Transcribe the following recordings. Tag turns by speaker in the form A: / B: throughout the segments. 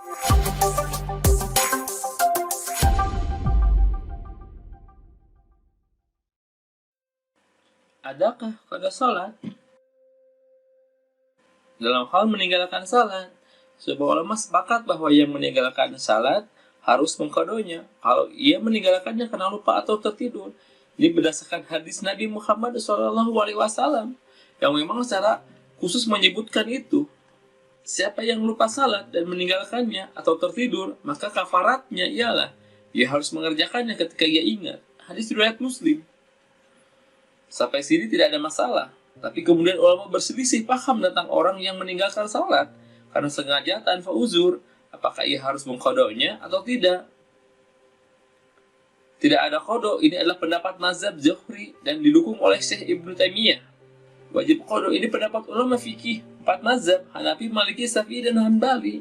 A: Adakah qada salat? Dalam hal meninggalkan salat, sebuah ulama sepakat bahwa yang meninggalkan salat harus mengqadanya kalau ia meninggalkannya karena lupa atau tertidur. Ini berdasarkan hadis Nabi Muhammad SAW yang memang secara khusus menyebutkan itu. Siapa yang lupa salat dan meninggalkannya atau tertidur, maka kafaratnya ialah ia harus mengerjakannya ketika ia ingat. Hadis riwayat Muslim. Sampai sini tidak ada masalah. Tapi kemudian ulama berselisih paham tentang orang yang meninggalkan salat karena sengaja tanpa uzur, apakah ia harus mengqadanya atau tidak. Tidak ada qada, ini adalah pendapat mazhab Zuhri dan didukung oleh Syekh Ibnu Taimiyah. Wajib qada ini pendapat ulama fikih 4 mazhab, Hanafi, Maliki, Syafi'i, dan Hanbali.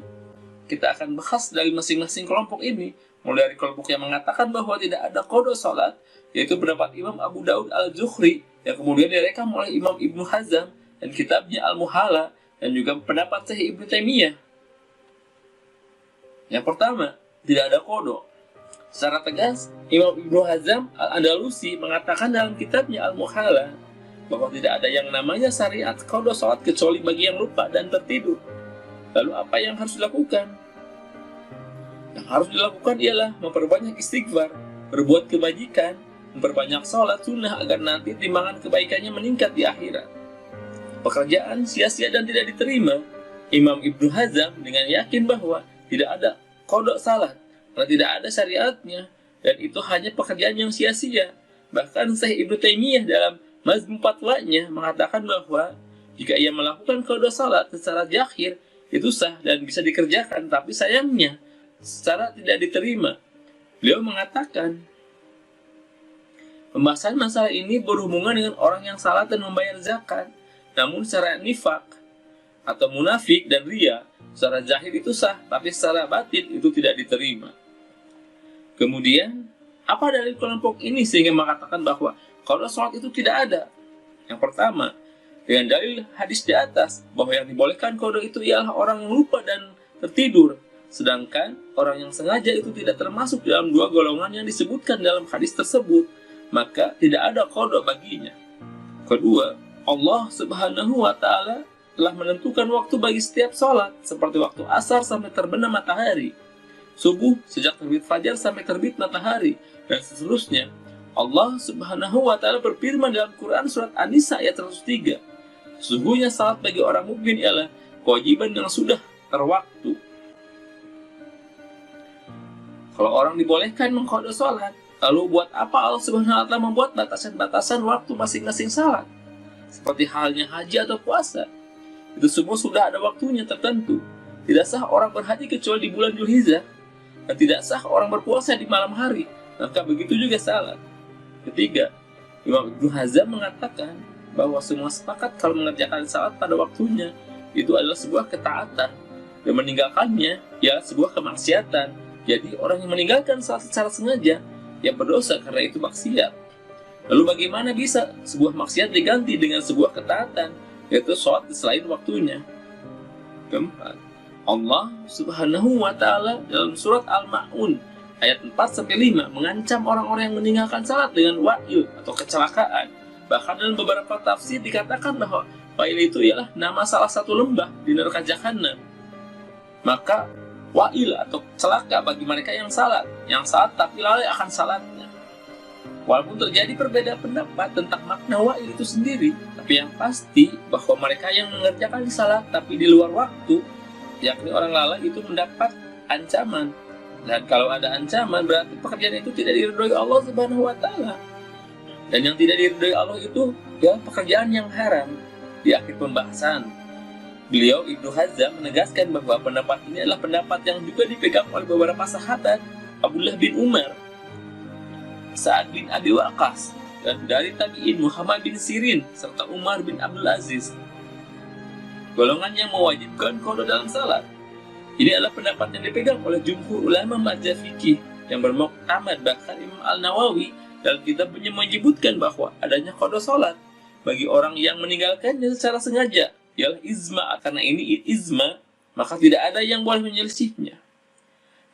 A: Kita akan bahas dari masing-masing kelompok ini, mulai dari kelompok yang mengatakan bahwa tidak ada qada salat, yaitu pendapat Imam Abu Daud Al-Zuhri, yang kemudian direkam oleh Imam Ibnu Hazm dan kitabnya Al-Muhalla, dan juga pendapat Syekh Ibnu Taimiyah. Yang pertama, tidak ada qada. Secara tegas, Imam Ibnu Hazm Al-Andalusi mengatakan dalam kitabnya Al-Muhalla bahwa tidak ada yang namanya syariat qada salat kecuali bagi yang lupa dan tertidur. Lalu apa yang harus dilakukan? Yang harus dilakukan ialah memperbanyak istighfar, berbuat kebajikan, memperbanyak sholat sunnah agar nanti timbangan kebaikannya meningkat di akhirat. Pekerjaan sia-sia dan tidak diterima. Imam Ibnu Hazm dengan yakin bahwa tidak ada qada salat karena tidak ada syariatnya, dan itu hanya pekerjaan yang sia-sia. Bahkan Syekh Ibnu Taimiyah dalam Mazmum Fatwanya mengatakan bahwa jika ia melakukan qada salat secara zahir itu sah dan bisa dikerjakan, tapi sayangnya secara tidak diterima. Beliau mengatakan pembahasan masalah ini berhubungan dengan orang yang salat dan membayar zakat, namun secara nifak atau munafik dan riya, secara zahir itu sah, tapi secara batin itu tidak diterima. Kemudian, apa dari kelompok ini sehingga mengatakan bahwa qada salat itu tidak ada? Yang pertama, dengan dalil hadis di atas bahwa yang dibolehkan qada itu ialah orang yang lupa dan tertidur, sedangkan orang yang sengaja itu tidak termasuk dalam 2 golongan yang disebutkan dalam hadis tersebut, maka tidak ada qada baginya. Kedua, Allah Subhanahu wa Ta'ala telah menentukan waktu bagi setiap sholat, seperti waktu asar sampai terbenam matahari, subuh sejak terbit fajar sampai terbit matahari, dan seterusnya. Allah Subhanahu wa Ta'ala berfirman dalam Quran surat An-Nisa ayat 103, sesungguhnya salat bagi orang mukmin ialah kewajiban yang sudah terwaktu. Kalau orang dibolehkan mengqada salat, lalu buat apa Allah Subhanahu wa Ta'ala membuat batasan-batasan waktu masing-masing salat? Seperti halnya haji atau puasa. Itu semua sudah ada waktunya tertentu. Tidak sah orang berhaji kecuali di bulan Dzulhijjah, dan tidak sah orang berpuasa di malam hari. Maka begitu juga salat. Ketiga, Imam Ibnu Hazm mengatakan bahwa semua sepakat kalau mengerjakan salat pada waktunya itu adalah sebuah ketaatan, dan meninggalkannya ialah sebuah kemaksiatan. Jadi orang yang meninggalkan salat secara sengaja yang berdosa karena itu maksiat. Lalu bagaimana bisa sebuah maksiat diganti dengan sebuah ketaatan, yaitu sholat selain waktunya? Keempat, Allah Subhanahu wa Ta'ala dalam surat Al-Ma'un ayat 4-5 mengancam orang-orang yang meninggalkan salat dengan wa'il atau kecelakaan. Bahkan dalam beberapa tafsir dikatakan bahwa wa'il itu ialah nama salah satu lembah di neraka Jahannam. Maka wa'il atau celaka bagi mereka yang salat tapi lalai akan salatnya. Walaupun terjadi perbedaan pendapat tentang makna wa'il itu sendiri, tapi yang pasti bahwa mereka yang mengerjakan salat tapi di luar waktu, yakni orang lalai, itu mendapat ancaman. Dan kalau ada ancaman berarti pekerjaan itu tidak diridhoi Allah Subhanahu wa Ta'ala. Dan yang tidak diridhoi Allah itu adalah pekerjaan yang haram. Di akhir pembahasan, beliau Ibnu Hazm menegaskan bahwa pendapat ini adalah pendapat yang juga dipegang oleh beberapa sahabat, Abdullah bin Umar, Sa'ad bin Abi Waqqas, dan dari tabi'in Muhammad bin Sirin serta Umar bin Abdul Aziz. Golongan yang mewajibkan qada dalam salat. Ini adalah pendapat yang dipegang oleh jumhur ulama mazhab fikih yang bermuktamad. Bahkan Imam Al-Nawawi dalam kitabnya menyebutkan bahwa adanya qada salat bagi orang yang meninggalkannya secara sengaja ialah izma. Karena ini izma, maka tidak ada yang boleh menyelisihnya.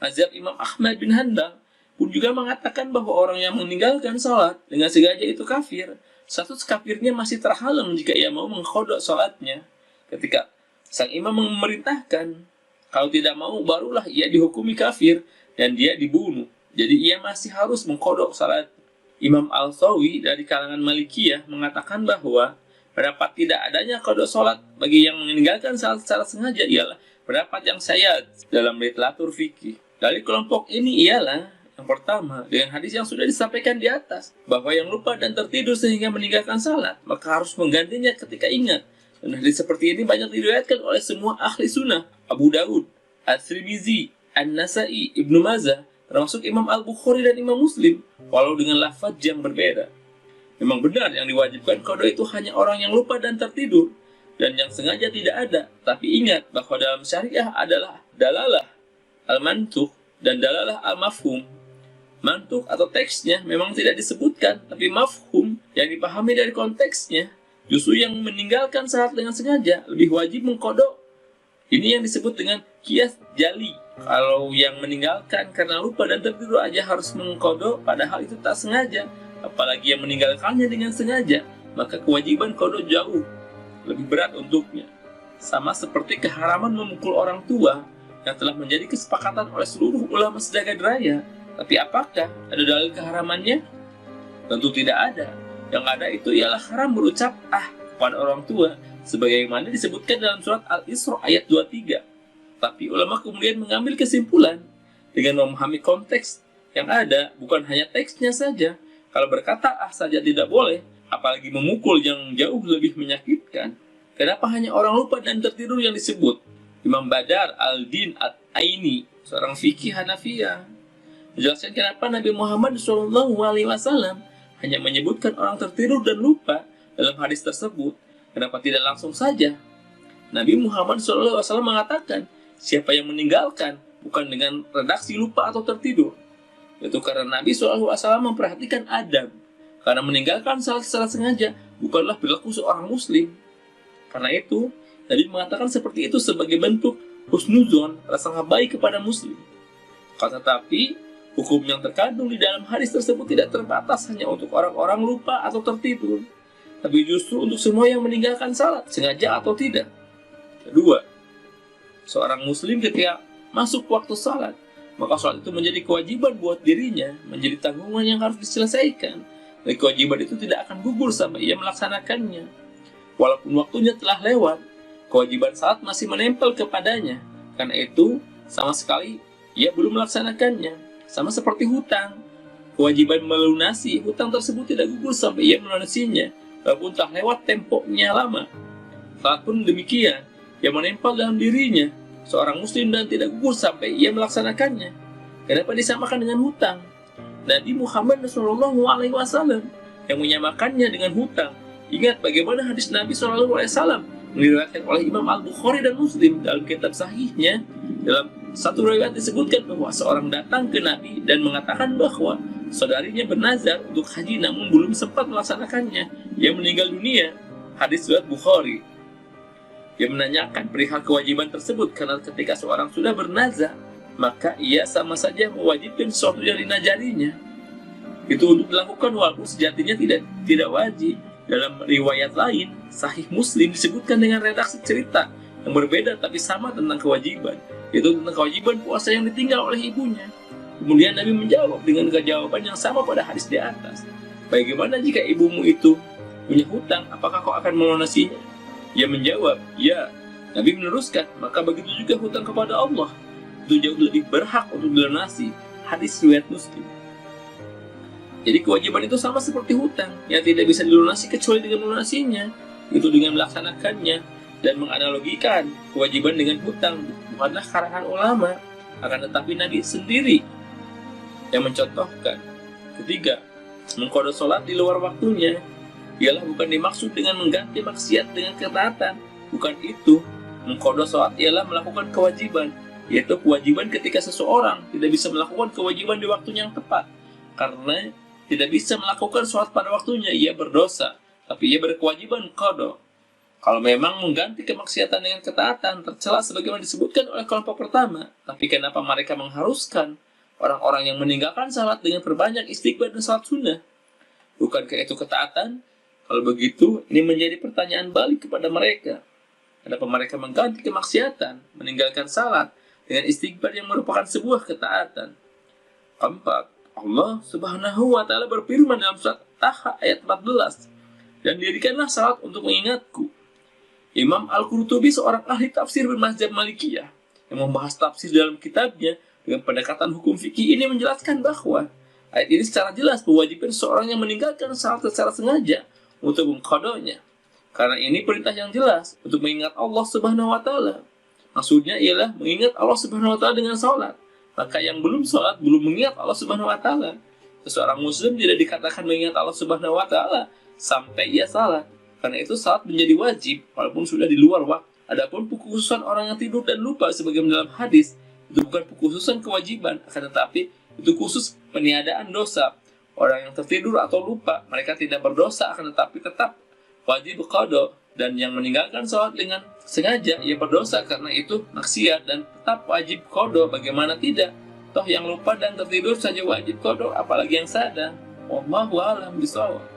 A: Mazhab Imam Ahmad bin Hanbal pun juga mengatakan bahwa orang yang meninggalkan sholat dengan sengaja itu kafir. Status kafirnya masih terhalang jika ia mau mengkodok sholatnya. Ketika sang imam memerintahkan, kalau tidak mau barulah ia dihukumi kafir dan dia dibunuh. Jadi ia masih harus mengkodok sholat. Imam Al-Sawi dari kalangan Malikiyah mengatakan bahwa pendapat tidak adanya kodok sholat bagi yang meninggalkan sholat secara sengaja ialah pendapat yang syad dalam literatur fikih. Dari kelompok ini ialah yang pertama, dengan hadis yang sudah disampaikan di atas, bahwa yang lupa dan tertidur sehingga meninggalkan salat, maka harus menggantinya ketika ingat. Dan hadis seperti ini banyak diriwayatkan oleh semua ahli sunnah, Abu Daud, At-Tirmizi, An-Nasai, Ibnu Majah, termasuk Imam Al-Bukhari dan Imam Muslim, walau dengan lafaz yang berbeda. Memang benar yang diwajibkan qada itu hanya orang yang lupa dan tertidur, dan yang sengaja tidak ada. Tapi ingat bahwa dalam syariah adalah dalalah al-mantuq dan dalalah al-mafhum. Mantuk atau teksnya memang tidak disebutkan, tapi mafhum yang dipahami dari konteksnya, justru yang meninggalkan salat dengan sengaja lebih wajib mengkodok. Ini yang disebut dengan qiyas jali. Kalau yang meninggalkan karena lupa dan tertidur aja harus mengkodok, padahal itu tak sengaja. Apalagi yang meninggalkannya dengan sengaja, maka kewajiban kodok jauh lebih berat untuknya. Sama seperti keharaman memukul orang tua yang telah menjadi kesepakatan oleh seluruh ulama sejagat raya. Tapi apakah ada dalil keharamannya? Tentu tidak ada. Yang ada itu ialah haram berucap kepada orang tua, sebagaimana disebutkan dalam surat Al-Isra ayat 23. Tapi ulama kemudian mengambil kesimpulan dengan memahami konteks yang ada, bukan hanya teksnya saja. Kalau berkata saja tidak boleh, apalagi memukul yang jauh lebih menyakitkan. Kenapa hanya orang lupa dan tertidur yang disebut? Imam Badar al-Din at-Aini, seorang fikih Hanafiyah, menjelaskan kenapa Nabi Muhammad SAW hanya menyebutkan orang tertidur dan lupa dalam hadis tersebut. Kenapa tidak langsung saja? Nabi Muhammad SAW mengatakan, siapa yang meninggalkan bukan dengan redaksi lupa atau tertidur. Itu karena Nabi SAW memperhatikan adab. Karena meninggalkan salat secara sengaja bukanlah perilaku seorang muslim. Karena itu, Nabi mengatakan seperti itu sebagai bentuk husnuzon, rasa baik kepada muslim. Tetapi hukum yang terkandung di dalam hadis tersebut tidak terbatas hanya untuk orang-orang lupa atau tertidur, tapi justru untuk semua yang meninggalkan salat, sengaja atau tidak. Kedua, seorang muslim ketika masuk waktu salat, maka salat itu menjadi kewajiban buat dirinya, menjadi tanggungan yang harus diselesaikan. Dan kewajiban itu tidak akan gugur sampai ia melaksanakannya. Walaupun waktunya telah lewat, kewajiban salat masih menempel kepadanya. Karena itu, sama sekali ia belum melaksanakannya. Sama seperti hutang, kewajiban melunasi hutang tersebut tidak gugur sampai ia melunasinya, walaupun telah lewat temponya lama. Salat pun demikian, yang menempel dalam dirinya seorang muslim dan tidak gugur sampai ia melaksanakannya. Kenapa disamakan dengan hutang? Nabi Muhammad SAW yang menyamakannya dengan hutang. Ingat bagaimana hadis Nabi SAW diriwayatkan oleh Imam Al-Bukhari dan Muslim dalam kitab sahihnya. Dalam satu riwayat disebutkan bahwa seorang datang ke Nabi dan mengatakan bahwa saudarinya bernazar untuk haji namun belum sempat melaksanakannya. Ia meninggal dunia. Hadis riwayat Bukhari. Dia menanyakan perihal kewajiban tersebut karena ketika seorang sudah bernazar, maka ia sama saja mewajibkan sesuatu yang dinazarinya. Itu untuk dilakukan walaupun sejatinya tidak wajib. Dalam riwayat lain, Sahih Muslim disebutkan dengan redaksi cerita yang berbeda tapi sama tentang kewajiban, yaitu tentang kewajiban puasa yang ditinggal oleh ibunya. Kemudian Nabi menjawab dengan jawaban yang sama pada hadis di atas. Bagaimana jika ibumu itu punya hutang, apakah kau akan melunasinya? Ia menjawab, ya. Nabi meneruskan, maka begitu juga hutang kepada Allah. Itu jauh lebih berhak untuk dilunasi. Hadis riwayat Muslim. Jadi kewajiban itu sama seperti hutang yang tidak bisa dilunasi kecuali dengan melunasinya, itu dengan melaksanakannya. Dan menganalogikan kewajiban dengan hutang bukanlah karangan ulama, akan tetapi Nabi sendiri yang mencontohkan. Ketiga, mengqada sholat di luar waktunya ialah bukan dimaksud dengan mengganti maksiat dengan ketaatan. Bukan itu. Mengqada sholat ialah melakukan kewajiban, yaitu kewajiban ketika seseorang tidak bisa melakukan kewajiban di waktunya yang tepat. Karena tidak bisa melakukan sholat pada waktunya, ia berdosa, tapi ia berkewajiban qada. Kalau memang mengganti kemaksiatan dengan ketaatan tercela sebagaimana disebutkan oleh kelompok pertama, tapi kenapa mereka mengharuskan orang-orang yang meninggalkan salat dengan perbanyak istighfar dan salat sunnah? Bukankah itu ketaatan? Kalau begitu, ini menjadi pertanyaan balik kepada mereka. Kenapa mereka mengganti kemaksiatan, meninggalkan salat dengan istighfar yang merupakan sebuah ketaatan? Keempat, Allah Subhanahu wa Ta'ala berfirman dalam surat Taha ayat 14, dan dirikanlah salat untuk mengingatku. Imam Al-Qurtubi, seorang ahli tafsir bermazhab Malikiyah yang membahas tafsir dalam kitabnya dengan pendekatan hukum fikih ini, menjelaskan bahwa ayat ini secara jelas mewajibkan seorang yang meninggalkan salat secara sengaja untuk mengqadanya. Karena ini perintah yang jelas untuk mengingat Allah Subhanahu wa Ta'ala. Maksudnya ialah mengingat Allah Subhanahu wa Ta'ala dengan salat. Maka yang belum salat belum mengingat Allah Subhanahu wa Ta'ala. Seorang muslim tidak dikatakan mengingat Allah Subhanahu wa Ta'ala sampai ia salat. Karena itu salat menjadi wajib walaupun sudah di luar waktu. Adapun pengkhususan orang yang tidur dan lupa sebagaimana dalam hadis, itu bukan pengkhususan kewajiban, akan tetapi itu khusus peniadaan dosa. Orang yang tertidur atau lupa, mereka tidak berdosa, akan tetapi tetap wajib qada. Dan yang meninggalkan salat dengan sengaja, ia berdosa karena itu maksiat dan tetap wajib qada. Bagaimana tidak? Toh yang lupa dan tertidur saja wajib qada, apalagi yang sadar. Wallahu a'lam bishawab.